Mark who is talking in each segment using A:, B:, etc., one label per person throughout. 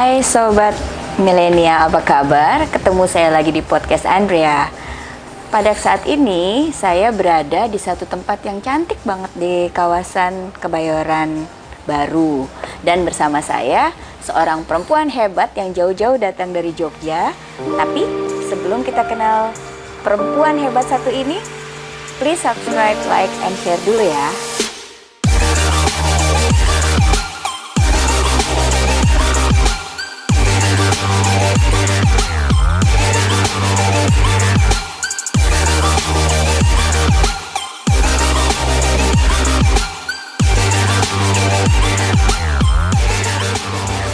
A: Hai Sobat Milenial, apa kabar? Ketemu saya lagi di podcast Andrea. Pada saat ini saya berada di satu tempat yang cantik banget di kawasan Kebayoran Baru. Dan bersama saya seorang perempuan hebat yang jauh-jauh datang dari Jogja. Tapi sebelum kita kenal perempuan hebat satu ini, please subscribe, like, and share dulu ya.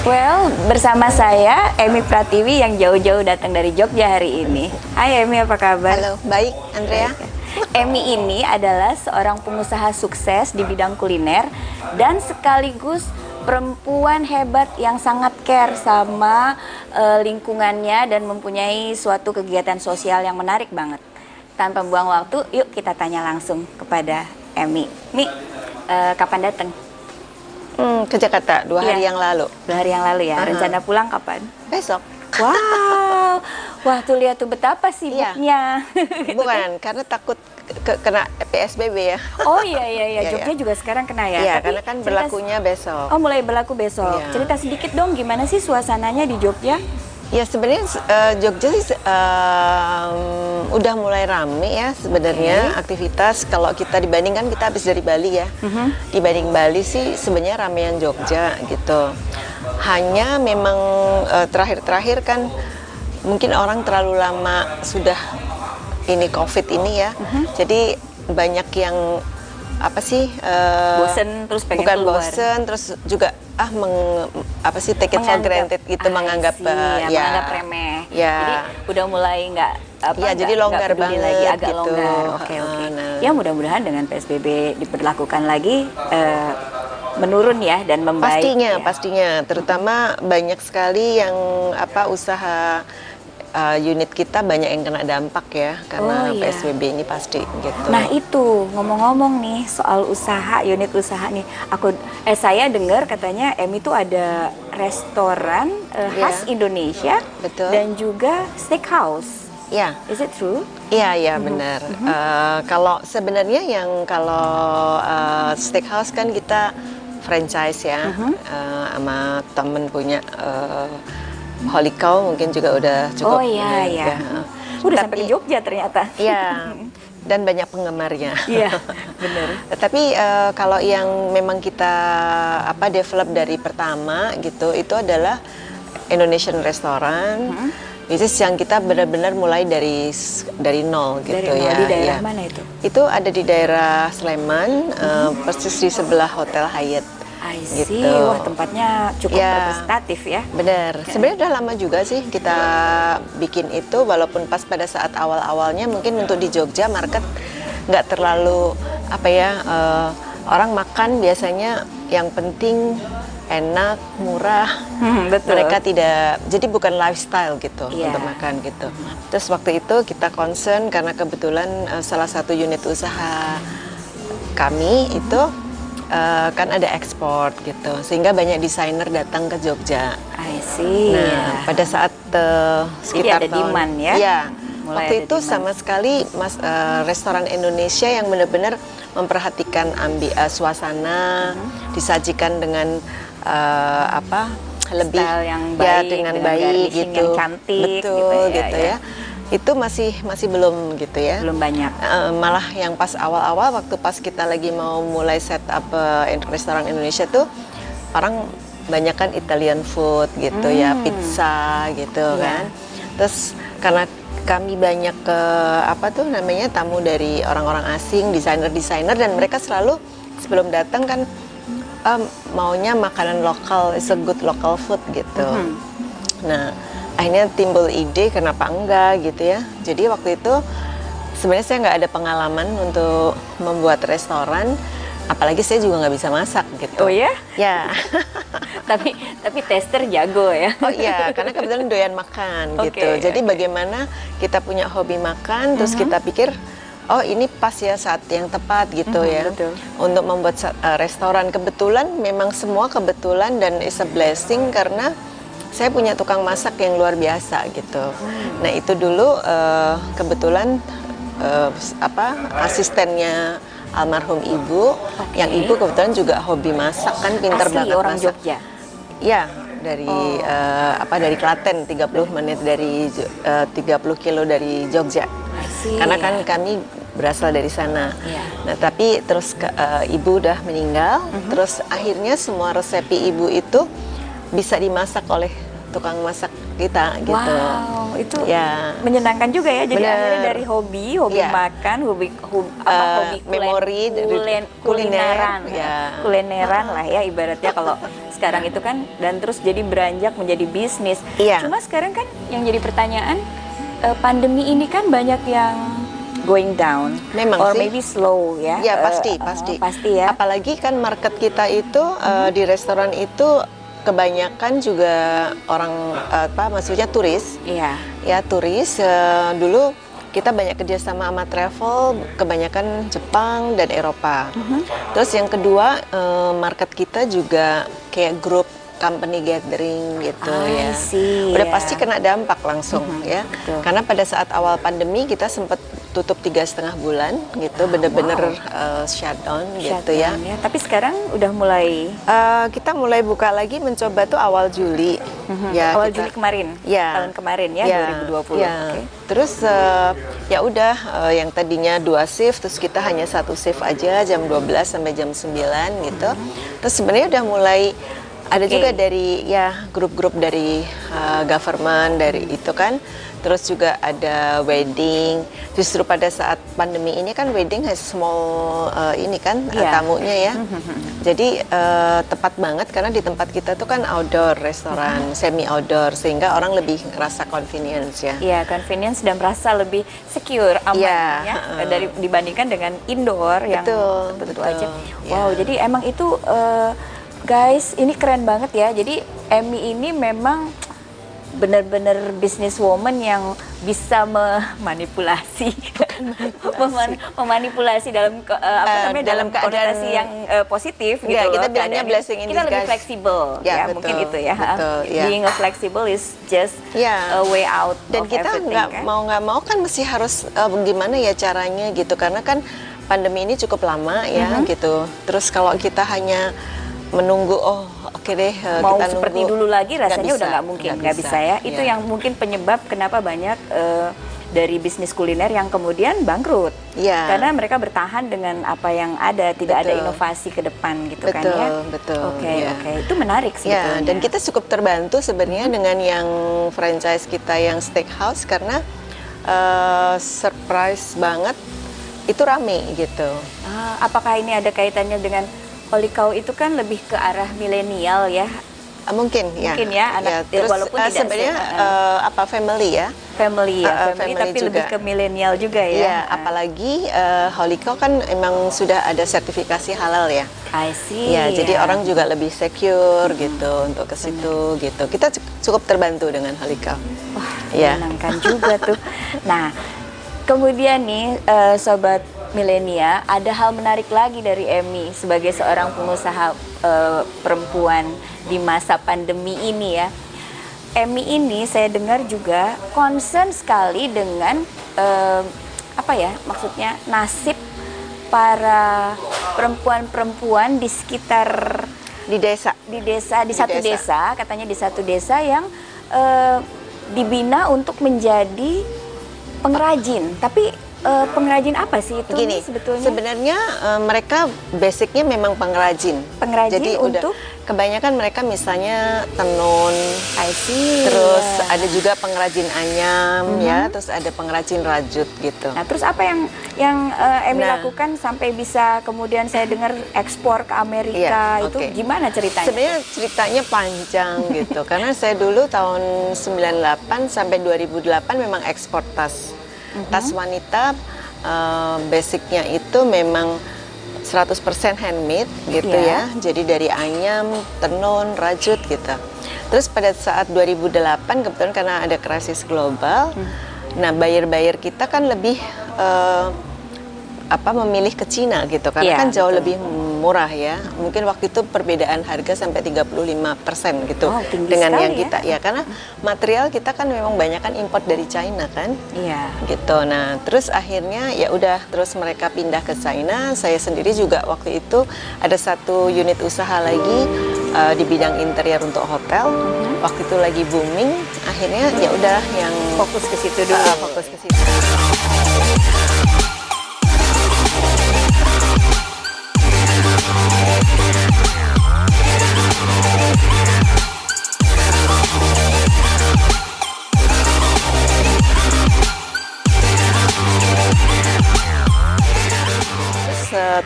A: Well, bersama saya Emi Pratiwi yang jauh-jauh datang dari Jogja hari ini. Hai Emi, apa kabar?
B: Halo, baik Andrea.
A: Emi ini adalah seorang pengusaha sukses di bidang kuliner dan sekaligus perempuan hebat yang sangat care sama lingkungannya dan mempunyai suatu kegiatan sosial yang menarik banget. Tanpa buang waktu, yuk kita tanya langsung kepada Emi. Mi, kapan datang?
B: Ke Jakarta 2 hari yang lalu.
A: 2 hari yang lalu ya. Rencana pulang kapan?
B: Besok.
A: Wow, wah tuh lihat tuh betapa sibuknya.
B: Bukan, karena takut kena PSBB ya.
A: Oh iya, Jogja juga sekarang kena ya.
B: Iya,
A: Tapi
B: karena kan berlakunya besok.
A: Oh, mulai berlaku besok.
B: Iya.
A: Cerita sedikit dong, gimana sih suasananya di Jogja?
B: Ya sebenarnya Jogja sih udah mulai rame ya sebenarnya aktivitas. Kalau kita dibandingkan, kita habis dari Bali ya. Dibanding Bali sih sebenarnya ramean Jogja gitu. Hanya memang terakhir-terakhir kan mungkin orang terlalu lama sudah ini COVID ini ya. Jadi banyak yang apa sih
A: Bosen terus pengen
B: bukan
A: keluar.
B: bosen terus juga take it for granted gitu, menganggap
A: menganggap remeh.
B: Ya.
A: Jadi udah mulai nggak
B: jadi longgar
A: peduli
B: banget
A: lagi, agak
B: gitu.
A: longgar. Oke.
B: Nah.
A: Ya mudah-mudahan dengan PSBB diberlakukan lagi menurun ya dan membaik.
B: Pastinya terutama banyak sekali yang usaha unit kita banyak yang kena dampak ya karena PSBB ini pasti gitu.
A: Nah itu ngomong-ngomong nih soal usaha, unit usaha nih, saya dengar katanya Emi itu ada restoran khas Indonesia.
B: Betul.
A: Dan juga steakhouse.
B: Ya.
A: Is it true?
B: Iya benar. Kalau sebenarnya kalau steakhouse kan kita franchise ya, sama temen punya. Holy Cow mungkin juga udah cukup.
A: Oh iya. Udah sampai ke Jogja ternyata.
B: Iya. Dan banyak penggemarnya.
A: Iya, benar.
B: Tapi kalau yang memang kita develop dari pertama gitu, itu adalah Indonesian Restaurant. Which is yang kita benar-benar mulai dari nol gitu ya.
A: Di daerah mana itu?
B: Itu ada di daerah Sleman, persis di sebelah Hotel Hyatt.
A: I see.
B: Gitu.
A: Wah, tempatnya cukup representatif ya.
B: Benar. Sebenarnya udah lama juga sih kita bikin itu, walaupun pas pada saat awal-awalnya mungkin untuk di Jogja market nggak terlalu orang makan biasanya yang penting enak, murah.
A: Betul.
B: Mereka tidak, jadi bukan lifestyle gitu untuk makan gitu. Terus waktu itu kita concern karena kebetulan salah satu unit usaha kami itu kan ada ekspor gitu, sehingga banyak desainer datang ke Jogja.
A: I see.
B: Nah, pada saat sekitar
A: ada demand ya?
B: Iya.
A: Mulai
B: Waktu
A: ada
B: itu
A: demand.
B: sama sekali restoran Indonesia yang benar-benar memperhatikan suasana, disajikan dengan lebih
A: style yang baik,
B: dengan
A: dengan
B: baik
A: garnishing
B: gitu,
A: yang cantik,
B: betul
A: gitu ya.
B: Itu masih belum gitu ya.
A: Belum banyak.
B: Malah yang pas awal-awal waktu pas kita lagi mau mulai set up restoran Indonesia tuh orang banyak kan Italian food gitu ya, pizza gitu kan. Terus karena kami banyak tamu dari orang-orang asing, desainer dan mereka selalu sebelum datang kan maunya makanan lokal, is a good local food gitu. Nah, akhirnya timbul ide kenapa enggak gitu ya. Jadi waktu itu sebenarnya saya nggak ada pengalaman untuk membuat restoran, apalagi saya juga nggak bisa masak gitu.
A: Oh ya?
B: Ya.
A: tapi tester jago ya.
B: Oh iya, karena kebetulan doyan makan gitu. Jadi bagaimana kita punya hobi makan, terus kita pikir oh ini pas ya saat yang tepat gitu ya.
A: Betul.
B: Untuk membuat restoran. Kebetulan memang semua kebetulan dan is a blessing karena saya punya tukang masak yang luar biasa gitu. Nah itu dulu kebetulan asistennya almarhum ibu, yang ibu kebetulan juga hobi masak kan, pinter
A: Asli
B: banget
A: orang
B: masak.
A: Jogja.
B: Ya, dari Klaten, 30 menit dari 30 kilo dari Jogja. Karena kan kami berasal dari sana.
A: Iya.
B: Nah, tapi terus ibu udah meninggal, terus akhirnya semua resep ibu itu bisa dimasak oleh tukang masak kita gitu.
A: Wow, itu
B: Ya.
A: menyenangkan juga ya. Jadi
B: Bener.
A: akhirnya dari hobi
B: Ya.
A: makan, hobi
B: memori
A: kulineran,
B: ya.
A: kulineran lah ya ibaratnya kalau sekarang itu kan, dan terus jadi beranjak menjadi bisnis.
B: Iya.
A: Cuma sekarang kan yang jadi pertanyaan, pandemi ini kan banyak yang going down,
B: Memang
A: or
B: sih.
A: maybe slow ya.
B: Ya pasti.
A: Pasti ya.
B: Apalagi kan market kita itu di restoran itu kebanyakan juga orang maksudnya turis.
A: Iya.
B: Ya turis. Dulu kita banyak kerjasama sama travel, kebanyakan Jepang dan Eropa. Terus yang kedua market kita juga kayak grup company gathering gitu
A: I
B: ya.
A: see,
B: Udah
A: ya.
B: pasti kena dampak langsung ya.
A: betul.
B: Karena pada saat awal pandemi kita sempat tutup 3,5 bulan gitu, bener-bener shutdown gitu ya.
A: Shutdown Tapi sekarang udah mulai
B: Kita mulai buka lagi, mencoba tuh awal Juli. Ya,
A: awal
B: kita-
A: Juli kemarin,
B: Ya.
A: tahun kemarin ya, 2020.
B: Ya.
A: Oke.
B: Terus ya udah yang tadinya 2 shift, terus kita hanya 1 shift aja, jam 12 sampai jam 9 gitu. Terus sebenarnya udah mulai ada juga dari ya grup-grup dari government dari itu kan. Terus juga ada wedding. Justru pada saat pandemi ini kan wedding has small ini kan
A: Iya.
B: tamunya ya. Jadi tepat banget karena di tempat kita tuh kan outdoor restoran, semi outdoor, sehingga orang lebih ngerasa convenience ya.
A: Iya, convenience dan merasa lebih secure, aman
B: Iya,
A: ya, dibandingkan dengan indoor yang
B: Betul,
A: tentu
B: betul.
A: aja.
B: Iya.
A: Wow, jadi emang itu guys, ini keren banget ya. Jadi Emmy ini memang benar-benar businesswoman yang bisa memanipulasi, memanipulasi dalam dalam
B: dalam keadaan-
A: konotasi yang positif gitu
B: Iya,
A: loh.
B: kita bilangnya
A: keadaannya.
B: blessing in
A: Kita lebih
B: disguise.
A: fleksibel
B: Ya,
A: ya,
B: betul,
A: mungkin itu ya.
B: betul, ya.
A: Being a flexible is just
B: Ya.
A: a way out
B: Dan
A: of
B: kita
A: everything, kan?
B: nggak mau kan mesti harus gimana ya caranya gitu, karena kan pandemi ini cukup lama ya gitu. Terus kalau kita hanya menunggu, oke deh
A: Mau
B: kita
A: seperti
B: nunggu,
A: dulu lagi rasanya
B: bisa,
A: udah nggak mungkin, nggak bisa ya. Itu yang mungkin penyebab kenapa banyak dari bisnis kuliner yang kemudian bangkrut.
B: Iya.
A: Karena mereka bertahan dengan apa yang ada, tidak ada
B: Betul.
A: inovasi ke depan gitu kan
B: Betul,
A: ya.
B: betul,
A: Oke,
B: ya.
A: oke. Itu menarik sebetulnya.
B: Ya, dan kita cukup terbantu sebenarnya dengan yang franchise kita yang steakhouse karena surprise banget itu rame gitu.
A: Apakah ini ada kaitannya dengan Holy Cow itu kan lebih ke arah milenial ya?
B: Mungkin ya.
A: Mungkin ya, anak-
B: Terus
A: walaupun tidak
B: sebenarnya family ya.
A: Family ya, family
B: family
A: tapi
B: juga.
A: lebih ke milenial juga ya.
B: Iya, apalagi Holy Cow kan emang sudah ada sertifikasi halal ya.
A: I see.
B: Ya, jadi
A: ya.
B: orang juga lebih secure gitu untuk ke situ gitu. Kita cukup terbantu dengan Holy Cow.
A: Wah,
B: Ya.
A: menyenangkan juga tuh. Nah, kemudian nih Sobat Milenia, ada hal menarik lagi dari Emmy sebagai seorang pengusaha perempuan di masa pandemi ini ya. Emmy ini saya dengar juga concern sekali dengan maksudnya nasib para perempuan-perempuan di sekitar
B: Di desa.
A: di satu desa, katanya di satu desa yang dibina untuk menjadi pengrajin. Tapi pengrajin apa sih itu
B: Gini,
A: sebetulnya?
B: sebenarnya mereka basicnya memang pengrajin.
A: Pengrajin
B: Jadi
A: untuk?
B: kebanyakan mereka misalnya tenun,
A: I see.
B: terus
A: ya.
B: ada juga pengrajin anyam ya, terus ada pengrajin rajut gitu.
A: Nah, terus apa yang Emmy
B: Nah.
A: lakukan sampai bisa kemudian saya dengar ekspor ke Amerika
B: Iya,
A: itu
B: oke.
A: gimana ceritanya?
B: Sebenarnya ceritanya panjang gitu, karena saya dulu tahun 98 sampai 2008 memang ekspor tas. Tas wanita basicnya itu memang 100% handmade gitu
A: Iya.
B: ya. Jadi dari anyam, tenun, rajut gitu. Terus pada saat 2008 kebetulan karena ada krisis global, nah buyer-buyer kita kan lebih memilih ke Cina gitu, karena
A: Iya,
B: kan jauh
A: betul.
B: lebih murah ya. Mungkin waktu itu perbedaan harga sampai 35% gitu.
A: Wow, tinggi
B: dengan
A: sekali
B: yang
A: ya.
B: kita ya, karena material kita kan memang banyak kan import dari China kan.
A: Iya.
B: Gitu. Nah, terus akhirnya ya udah terus mereka pindah ke China. Saya sendiri juga waktu itu ada satu unit usaha lagi di bidang interior untuk hotel. Waktu itu lagi booming. Akhirnya ya udah yang
A: Fokus ke situ dulu.
B: fokus ke situ.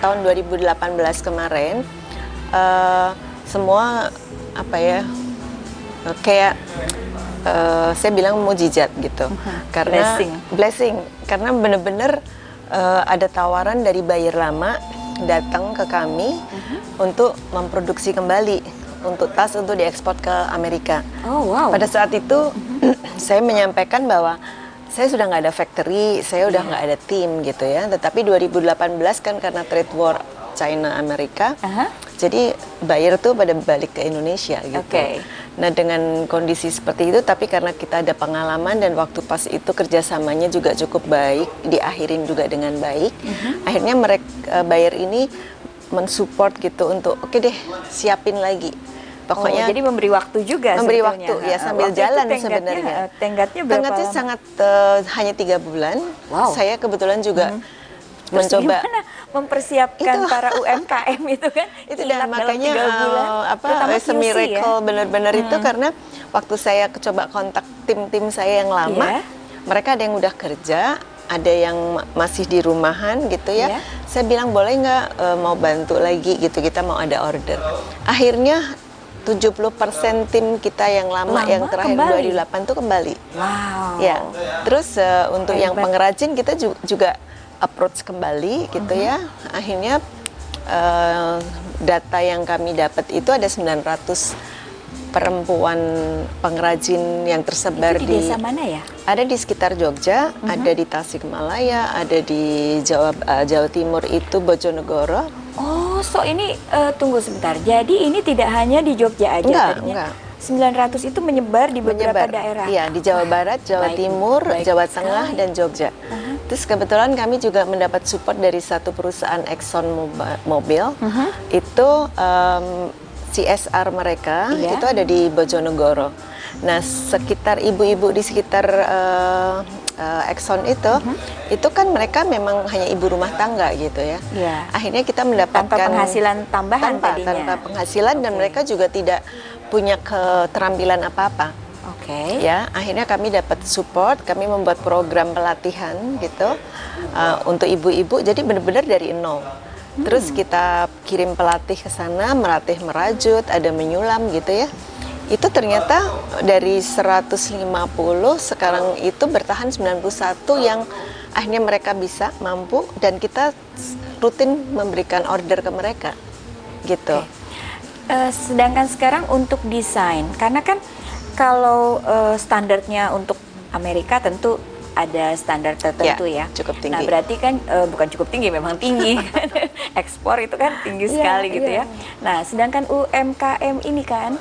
B: Tahun 2018 kemarin semua apa ya kayak saya bilang mujizat gitu karena blessing karena bener-bener ada tawaran dari buyer lama datang ke kami untuk memproduksi kembali untuk tas untuk diekspor ke Amerika.
A: Oh wow.
B: Pada saat itu saya menyampaikan bahwa saya sudah nggak ada factory, saya udah nggak ada tim gitu ya. Tetapi 2018 kan karena trade war China Amerika, jadi buyer tuh pada balik ke Indonesia gitu. Nah dengan kondisi seperti itu, tapi karena kita ada pengalaman dan waktu pas itu kerjasamanya juga cukup baik, diakhirin juga dengan baik. Akhirnya mereka buyer ini mensupport gitu untuk oke deh siapin lagi. Pokoknya
A: jadi memberi waktu juga
B: memberi
A: sebetulnya.
B: waktu ya sambil jalan sebenarnya.
A: Tenggatnya berapa?
B: Tenggatnya sangat hanya 3 bulan.
A: Wow.
B: Saya kebetulan juga
A: Terus
B: mencoba
A: gimana mempersiapkan
B: itu.
A: para UMKM itu kan
B: Itu
A: hilang
B: dah
A: dalam
B: makanya
A: 3 bulan. Terutama QC
B: miracle
A: ya?
B: benar-benar itu karena waktu saya coba kontak tim-tim saya yang lama, mereka ada yang udah kerja, ada yang masih di rumahan gitu ya. Saya bilang boleh nggak mau bantu lagi gitu, kita mau ada order. Akhirnya 70% tim kita yang lama yang terakhir
A: kembali.
B: 2008 tuh kembali.
A: Wow.
B: Ya. Terus untuk yang pengrajin kita juga approach kembali gitu ya. Akhirnya data yang kami dapat itu ada 900 perempuan pengrajin yang tersebar
A: Itu di desa mana ya?
B: Ada di sekitar Jogja, ada di Tasikmalaya, ada di Jawa Timur itu Bojonegoro.
A: Oh, so ini tunggu sebentar. Jadi ini tidak hanya di Jogja aja tadinya.
B: Enggak.
A: 900 itu menyebar di beberapa daerah.
B: Iya, di Jawa Barat, Jawa Timur, Jawa Tengah, dan Jogja. Terus kebetulan kami juga mendapat support dari satu perusahaan Exxon Mobil. Itu CSR mereka itu ada di Bojonegoro. Nah, sekitar ibu-ibu di sekitar Exxon itu kan mereka memang hanya ibu rumah tangga gitu ya. Akhirnya kita mendapatkan
A: tanpa penghasilan tambahan
B: tanpa penghasilan dan mereka juga tidak punya keterampilan apa-apa. Ya, akhirnya kami dapat support, kami membuat program pelatihan gitu untuk ibu-ibu. Jadi benar-benar dari nol. Terus kita kirim pelatih ke sana, melatih merajut, ada menyulam gitu ya. Itu ternyata dari 150 sekarang itu bertahan 91 yang akhirnya mereka bisa mampu dan kita rutin memberikan order ke mereka gitu.
A: Sedangkan sekarang untuk desain, karena kan kalau standarnya untuk Amerika tentu ada standar tertentu ya.
B: Cukup tinggi.
A: Nah berarti kan bukan cukup tinggi, memang tinggi. Ekspor itu kan tinggi sekali gitu ya. Nah sedangkan UMKM ini kan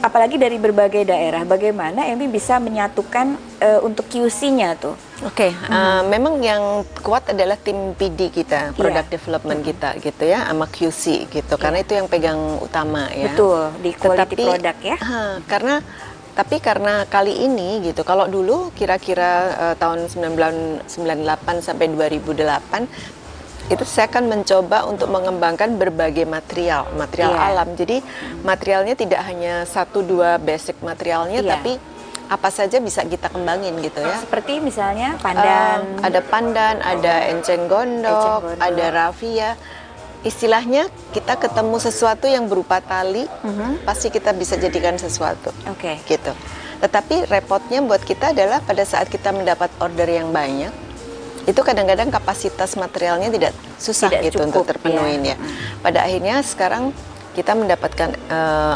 A: apalagi dari berbagai daerah, bagaimana MB bisa menyatukan untuk QC-nya tuh?
B: Memang yang kuat adalah tim PD kita, product development kita gitu ya, sama QC gitu, karena itu yang pegang utama ya.
A: Betul, di quality product ya.
B: Tapi karena kali ini gitu, kalau dulu kira-kira tahun 1998 sampai 2008 itu saya akan mencoba untuk mengembangkan berbagai material alam. Jadi materialnya tidak hanya 1-2 basic materialnya, tapi apa saja bisa kita kembangin gitu ya.
A: Seperti misalnya pandan.
B: Ada pandan, ada enceng gondok, ada raffia. Istilahnya kita ketemu sesuatu yang berupa tali, pasti kita bisa jadikan sesuatu. Gitu. Tetapi repotnya buat kita adalah pada saat kita mendapat order yang banyak, itu kadang-kadang kapasitas materialnya tidak gitu cukup, untuk terpenuhin ya. Pada akhirnya sekarang kita mendapatkan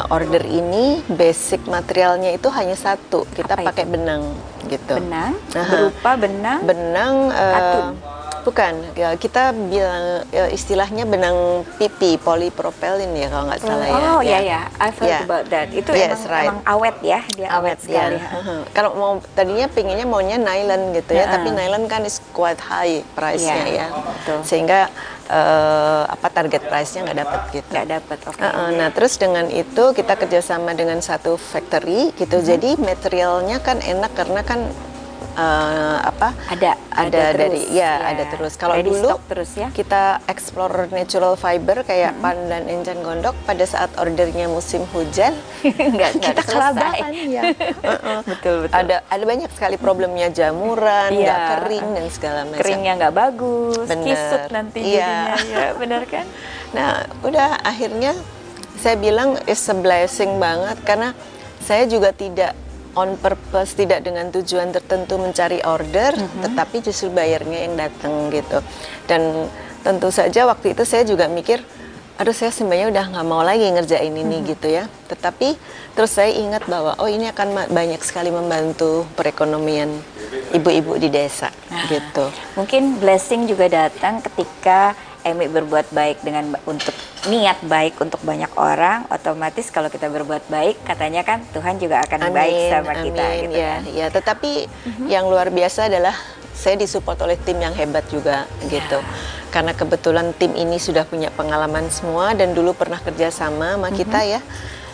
B: order ini, basic materialnya itu hanya satu, kita pakai benang gitu.
A: Benang? Berupa benang?
B: Benang
A: katun?
B: Bukan, ya, kita bilang istilahnya benang pipi, polipropilin ya kalau nggak salah ya.
A: Oh ya, I've heard about that. Itu
B: Yes,
A: emang awet ya, dia awet sekali.
B: Kalau mau tadinya pengennya maunya nylon gitu ya, tapi nylon kan is quite high price-nya ya.
A: Betul.
B: Sehingga target price-nya nggak dapat gitu.
A: Nggak dapat, oke.
B: Nah terus dengan itu kita kerjasama dengan satu factory gitu, jadi materialnya kan enak karena kan ada dari
A: terus,
B: ada terus. Kalau
A: ready
B: dulu
A: stock terus ya.
B: kita explore natural fiber kayak pandan enceng gondok, pada saat ordernya musim hujan
A: nggak
B: kita
A: selesai.
B: kelabakan ya.
A: Betul.
B: Ada banyak sekali problemnya, jamuran, nggak kering dan segala macam.
A: Keringnya nggak bagus,
B: Bener.
A: kisut nanti jadinya ya, benar kan?
B: Nah, udah akhirnya saya bilang it's a blessing banget karena saya juga tidak on purpose, tidak dengan tujuan tertentu mencari order, tetapi justru bayarnya yang datang gitu. Dan tentu saja waktu itu saya juga mikir, aduh saya sebenarnya udah nggak mau lagi ngerjain ini gitu ya. Tetapi terus saya ingat bahwa ini akan banyak sekali membantu perekonomian ibu-ibu di desa gitu.
A: Mungkin blessing juga datang ketika Emi berbuat baik untuk niat baik untuk banyak orang, otomatis kalau kita berbuat baik, katanya kan Tuhan juga akan baik sama kita gitu
B: ya,
A: kan.
B: Ya, tetapi yang luar biasa adalah saya disupport oleh tim yang hebat juga gitu. Karena kebetulan tim ini sudah punya pengalaman semua dan dulu pernah kerja sama kita ya.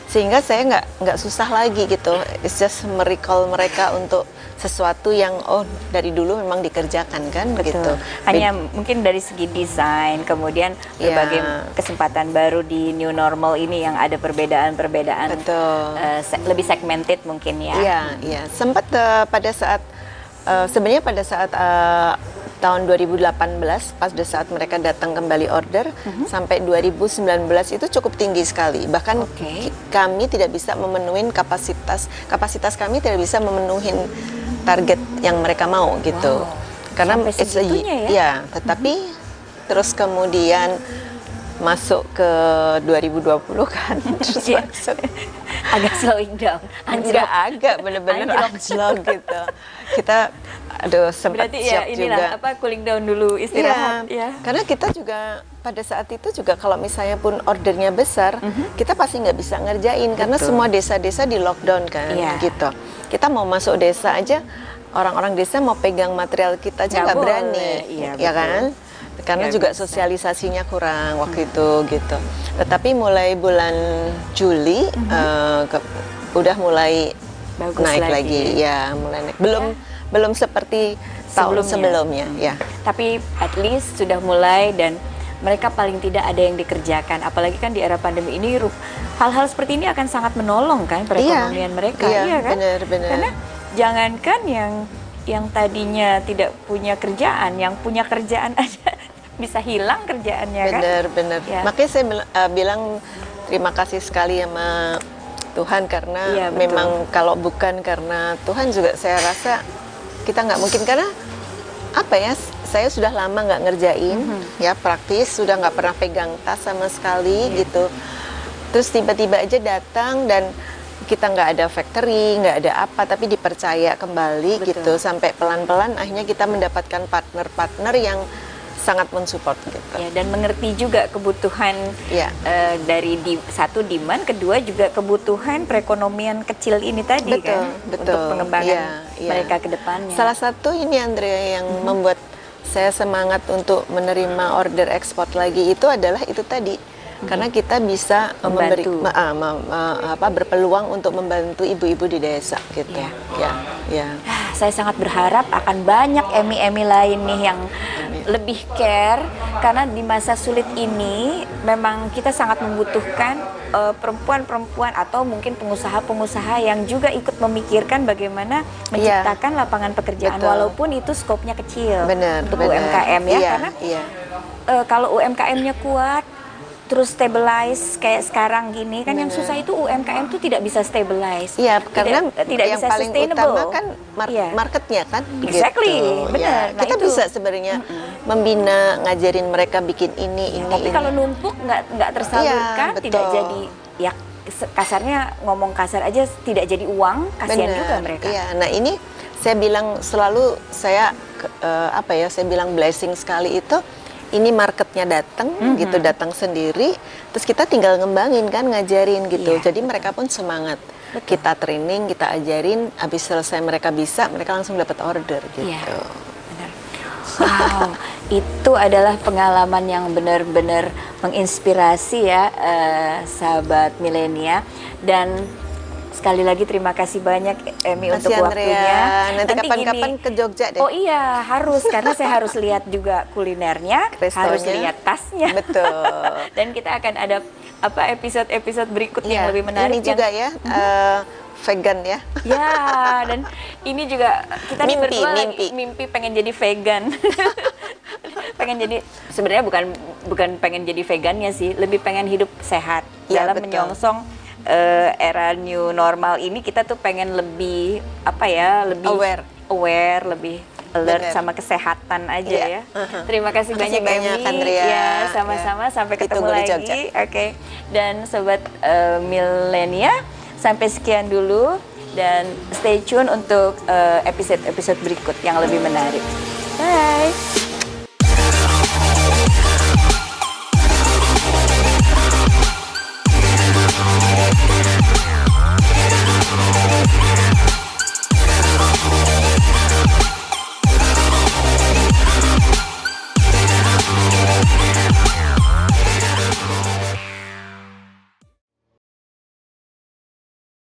B: Sehingga saya nggak susah lagi gitu. It's just merecall mereka untuk sesuatu yang dari dulu memang dikerjakan kan.
A: Betul.
B: Gitu.
A: Hanya mungkin dari segi desain, kemudian berbagai kesempatan baru di new normal ini yang ada perbedaan-perbedaan. Lebih segmented mungkin ya.
B: Iya. Sempat pada saat sebenarnya pada saat tahun 2018 pada saat mereka datang kembali order sampai 2019 itu cukup tinggi sekali, bahkan kami tidak bisa memenuhi kapasitas kami tidak bisa memenuhi target yang mereka mau gitu. Karena tetapi terus kemudian masuk ke 2020 kan terus masuk
A: agak slowing down,
B: agak bener-bener anjlok gitu. Kita sempat
A: berarti
B: siap juga.
A: Cooling down dulu, istirahat ya.
B: Karena kita juga pada saat itu juga kalau misalnya pun ordernya besar, kita pasti nggak bisa ngerjain karena semua desa-desa di lockdown kan gitu. Kita mau masuk desa aja, orang-orang desa mau pegang material kita aja nggak berani, ya kan? Karena juga sosialisasinya kurang waktu itu gitu. Tetapi mulai bulan Juli udah mulai
A: bagus
B: naik lagi. Ya, mulai naik. Belum seperti tahun sebelumnya ya.
A: Tapi at least sudah mulai dan mereka paling tidak ada yang dikerjakan. Apalagi kan di era pandemi ini hal-hal seperti ini akan sangat menolong kan perekonomian mereka, iya kan?
B: Benar.
A: Karena jangankan yang tadinya tidak punya kerjaan, yang punya kerjaan aja bisa hilang kerjaannya kan?
B: Benar. Ya. Makanya saya bilang terima kasih sekali sama Tuhan karena memang kalau bukan karena Tuhan juga saya rasa kita nggak mungkin, karena saya sudah lama nggak ngerjain ya, praktis sudah nggak pernah pegang tas sama sekali gitu. Terus tiba-tiba aja datang dan kita nggak ada factory, nggak ada apa, tapi dipercaya kembali gitu, sampai pelan-pelan akhirnya kita mendapatkan partner-partner yang sangat mensupport gitu.
A: Ya, dan mengerti juga kebutuhan dari satu demand, kedua juga kebutuhan perekonomian kecil ini tadi kan, untuk pengembangan mereka ke depannya.
B: Salah satu ini Andrea yang membuat saya semangat untuk menerima order ekspor lagi itu adalah itu tadi. Karena kita bisa berpeluang untuk membantu ibu-ibu di desa gitu.
A: Saya sangat berharap akan banyak Emi-Emi lain nih yang lebih care, karena di masa sulit ini memang kita sangat membutuhkan perempuan-perempuan atau mungkin pengusaha-pengusaha yang juga ikut memikirkan bagaimana menciptakan lapangan pekerjaan, walaupun itu skopnya kecil untuk UMKM ya. Karena kalau UMKM-nya kuat terus stabilize kayak sekarang gini kan, yang susah itu UMKM tuh tidak bisa stabilize.
B: Iya, karena
A: tidak
B: yang
A: bisa
B: paling utama kan marketnya kan.
A: Exactly,
B: gitu.
A: benar.
B: Kita bisa sebenarnya membina, ngajarin mereka bikin ini.
A: Tapi kalau numpuk nggak tersalurkan, tidak jadi, ya kasarnya ngomong kasar aja, tidak jadi uang, kasihan juga mereka.
B: Iya, nah ini saya bilang selalu, saya apa ya, saya bilang blessing sekali itu, ini marketnya datang gitu, datang sendiri, terus kita tinggal ngembangin kan, ngajarin gitu.
A: Iya,
B: Jadi mereka pun semangat. Kita training, kita ajarin, habis selesai mereka bisa, mereka langsung dapat order gitu.
A: Iya, benar. Wow, itu adalah pengalaman yang benar-benar menginspirasi ya, sahabat milenia. Dan sekali lagi terima kasih banyak Emi untuk
B: Makasih,
A: waktunya.
B: Andrea. Nanti kapan-kapan
A: gini,
B: ke Jogja deh.
A: Oh iya, harus karena saya harus lihat juga kulinernya,
B: Restonya.
A: harus lihat tasnya.
B: Betul.
A: Dan kita akan ada episode-episode berikutnya yang lebih menarik.
B: Ini juga ya, vegan ya.
A: Ya, dan ini juga kita nih
B: Mimpi,
A: berdua lagi
B: mimpi.
A: mimpi pengen jadi vegan. Pengen jadi, sebenarnya bukan pengen jadi vegannya sih, lebih pengen hidup sehat.
B: Ya,
A: Dalam
B: betul.
A: menyongsong era new normal ini, kita tuh pengen lebih lebih aware, lebih alert
B: Bener.
A: sama kesehatan aja
B: Iya.
A: ya. Terima kasih
B: Makasih
A: banyak
B: banyak,
A: Emi.
B: Andrea.
A: Ya, sama-sama, sampai ketemu
B: Ditunggu di
A: lagi.
B: Jogja.
A: Oke. Dan sobat milenia, sampai sekian dulu dan stay tune untuk episode-episode berikut yang lebih menarik. Bye.